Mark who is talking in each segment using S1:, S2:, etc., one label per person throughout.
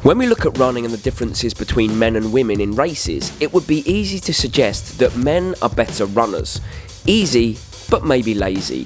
S1: When we look at running and the differences between men and women in races, it would be easy to suggest that men are better runners. Easy, but maybe lazy.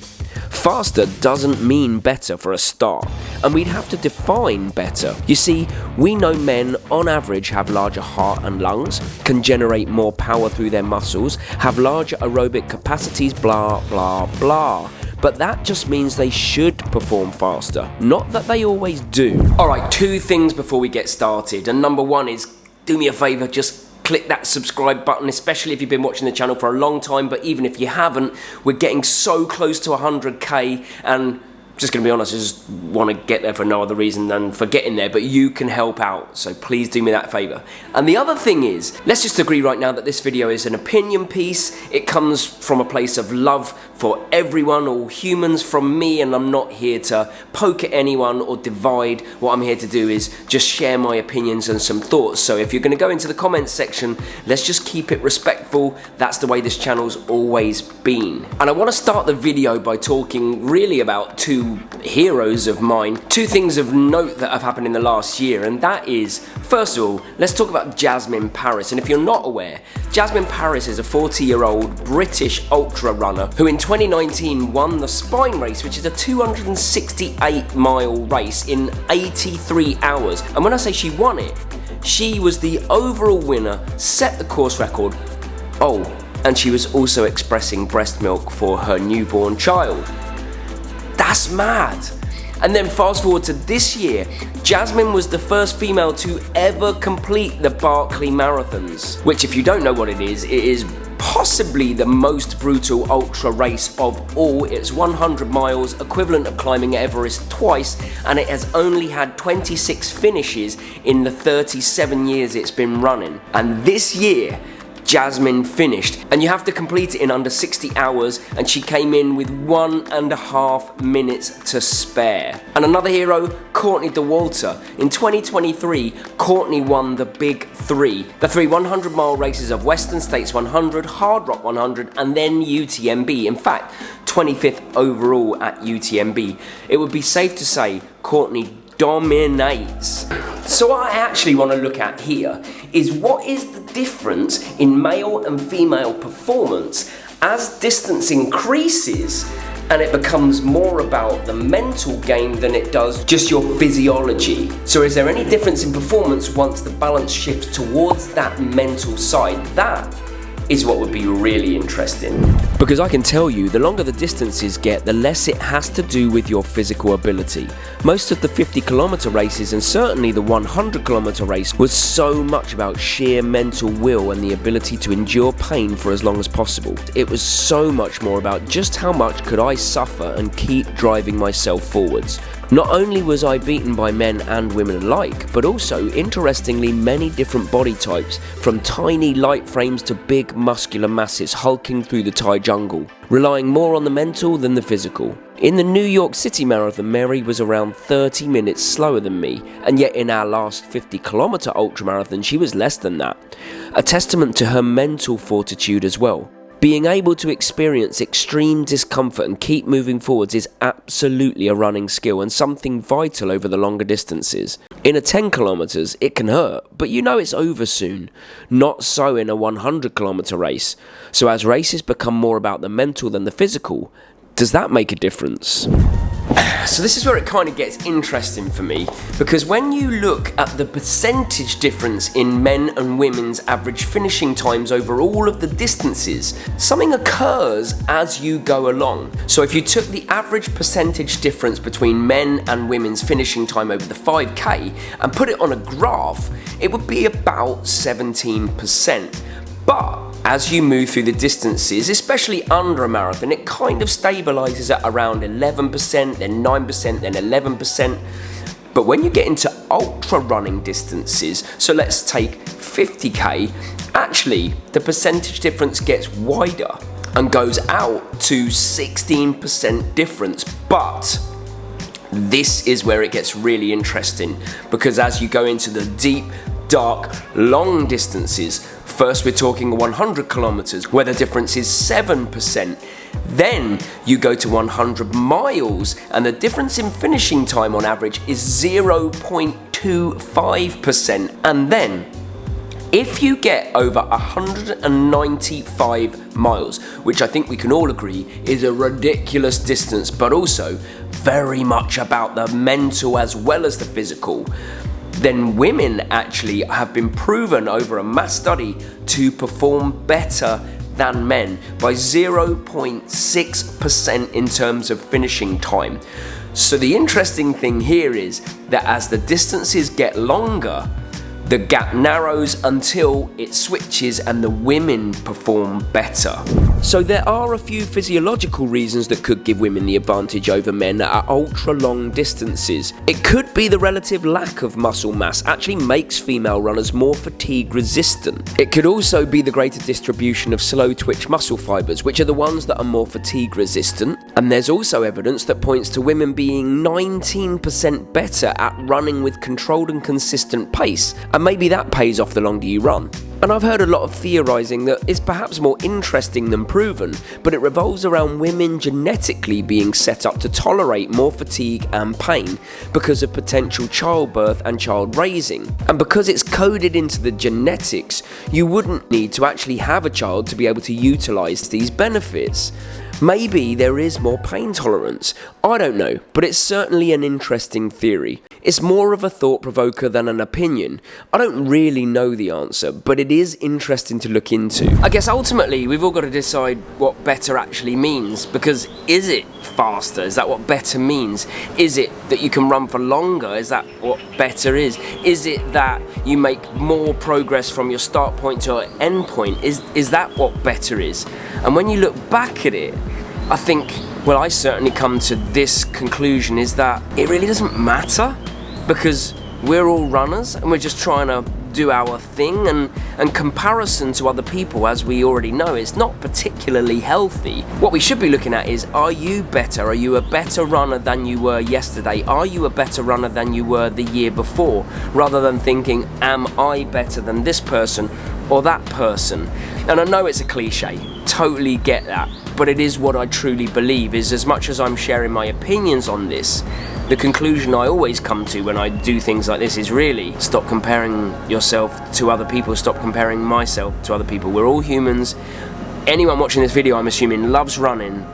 S1: Faster doesn't mean better for a start, and we'd have to define better. You see, we know men on average have larger heart and lungs, can generate more power through their muscles, have larger aerobic capacities, blah blah blah. But that just means they should perform faster, not that they always do. Alright, 2 things before we get started, and number 1 is, do me a favour, just click that subscribe button, especially if you've been watching the channel for a long time, but even if you haven't, we're getting so close to 100k, and just gonna be honest, I just want to get there for no other reason than for getting there, but you can help out, so please do me that favour. And the other thing is, let's just agree right now that this video is an opinion piece. It comes from a place of love for everyone, all humans, from me, and I'm not here to poke at anyone or divide. What I'm here to do is just share my opinions and some thoughts. So if you're going to go into the comments section, let's just keep it respectful. That's the way this channel's always been. And I want to start the video by talking really about 2 heroes of mine, 2 things of note that have happened in the last year, and that is, first of all, let's talk about Jasmine Paris. And if you're not aware, Jasmine Paris is a 40-year-old British ultra runner who in 2019 won the Spine race, which is a 268-mile race in 83 hours. And when I say she won it, she was the overall winner, set the course record. Oh, and she was also expressing breast milk for her newborn child. That's mad. And then fast forward to this year, Jasmine was the first female to ever complete the Barkley Marathons, which, if you don't know what it is possibly the most brutal ultra race of all. It's 100 miles, equivalent of climbing Everest twice, and it has only had 26 finishes in the 37 years it's been running. And this year, Jasmine finished, and you have to complete it in under 60 hours, and she came in with 1.5 minutes to spare. And another hero, Courtney Dauwalter. In 2023, Courtney won the Big 3, the 3 100-mile races of Western States 100, Hard Rock 100, and then UTMB. In fact, 25th overall at UTMB. It would be safe to say Courtney dominates. So what I actually want to look at here is what is the difference in male and female performance as distance increases and it becomes more about the mental game than it does just your physiology. So is there any difference in performance once the balance shifts towards that mental side? That is what would be really interesting. Because I can tell you, the longer the distances get, the less it has to do with your physical ability. Most of the 50-kilometer races, and certainly the 100-kilometer race, was so much about sheer mental will and the ability to endure pain for as long as possible. It was so much more about just how much could I suffer and keep driving myself forwards. Not only was I beaten by men and women alike, but also, interestingly, many different body types, from tiny light frames to big muscular masses hulking through the Thai jungle, relying more on the mental than the physical. In the New York City Marathon, Mary was around 30 minutes slower than me, and yet in our last 50-kilometer ultramarathon, she was less than that. A testament to her mental fortitude as well. Being able to experience extreme discomfort and keep moving forwards is absolutely a running skill and something vital over the longer distances. In a 10 kilometers, it can hurt, but you know it's over soon. Not so in a 100 kilometer race. So as races become more about the mental than the physical, does that make a difference? So this is where it kind of gets interesting for me, because when you look at the percentage difference in men and women's average finishing times over all of the distances, something occurs as you go along. So if you took the average percentage difference between men and women's finishing time over the 5K and put it on a graph, it would be about 17%. But as you move through the distances, especially under a marathon, it kind of stabilizes at around 11%, then 9%, then 11%. But when you get into ultra running distances, so let's take 50k, actually the percentage difference gets wider and goes out to 16% difference. But this is where it gets really interesting, because as you go into the deep, dark, long distances, first we're talking 100 kilometers where the difference is 7%. Then you go to 100 miles and the difference in finishing time on average is 0.2 0.25%. And then, if you get over 195 miles, which I think we can all agree is a ridiculous distance, but also very much about the mental as well as the physical, then women actually have been proven over a mass study to perform better than men by 0.6% in terms of finishing time. So the interesting thing here is that as the distances get longer, the gap narrows until it switches and the women perform better. So there are a few physiological reasons that could give women the advantage over men at ultra long distances. It could be the relative lack of muscle mass actually makes female runners more fatigue resistant. It could also be the greater distribution of slow twitch muscle fibers, which are the ones that are more fatigue resistant. And there's also evidence that points to women being 19% better at running with controlled and consistent pace. And maybe that pays off the longer you run. And I've heard a lot of theorising that is perhaps more interesting than proven, but it revolves around women genetically being set up to tolerate more fatigue and pain because of potential childbirth and child raising. And because it's coded into the genetics, you wouldn't need to actually have a child to be able to utilise these benefits. Maybe there is more pain tolerance. I don't know, but it's certainly an interesting theory. It's more of a thought provoker than an opinion. I don't really know the answer, but it is interesting to look into. I guess ultimately we've all got to decide what better actually means, because is it faster? Is that what better means? Is it that you can run for longer? Is that what better is? Is it that you make more progress from your start point to your end point? Is that what better is? And when you look back at it, I think, well, I certainly come to this conclusion, is that it really doesn't matter, because we're all runners and we're just trying to do our thing, and comparison to other people, as we already know, is not particularly healthy. What we should be looking at is, are you better? Are you a better runner than you were yesterday? Are you a better runner than you were the year before? Rather than thinking, am I better than this person or that person? And I know it's a cliche, totally get that, but it is what I truly believe. Is as much as I'm sharing my opinions on this, the conclusion I always come to when I do things like this is really stop comparing yourself to other people, stop comparing myself to other people. We're all humans. Anyone watching this video, I'm assuming, loves running,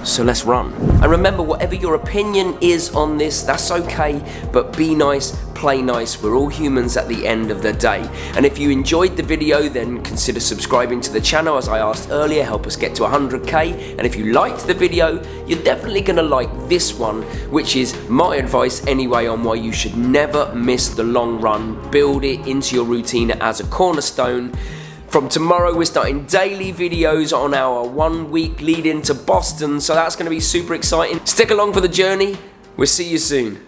S1: so let's run. And remember, whatever your opinion is on this, that's okay, but be nice, play nice. We're all humans at the end of the day. And if you enjoyed the video, then consider subscribing to the channel. As I asked earlier, help us get to 100k. And if you liked the video, you're definitely gonna like this one, which is my advice anyway on why you should never miss the long run. Build it into your routine as a cornerstone. From tomorrow, we're starting daily videos on our 1 week lead into Boston, so that's going to be super exciting. Stick along for the journey. We'll see you soon.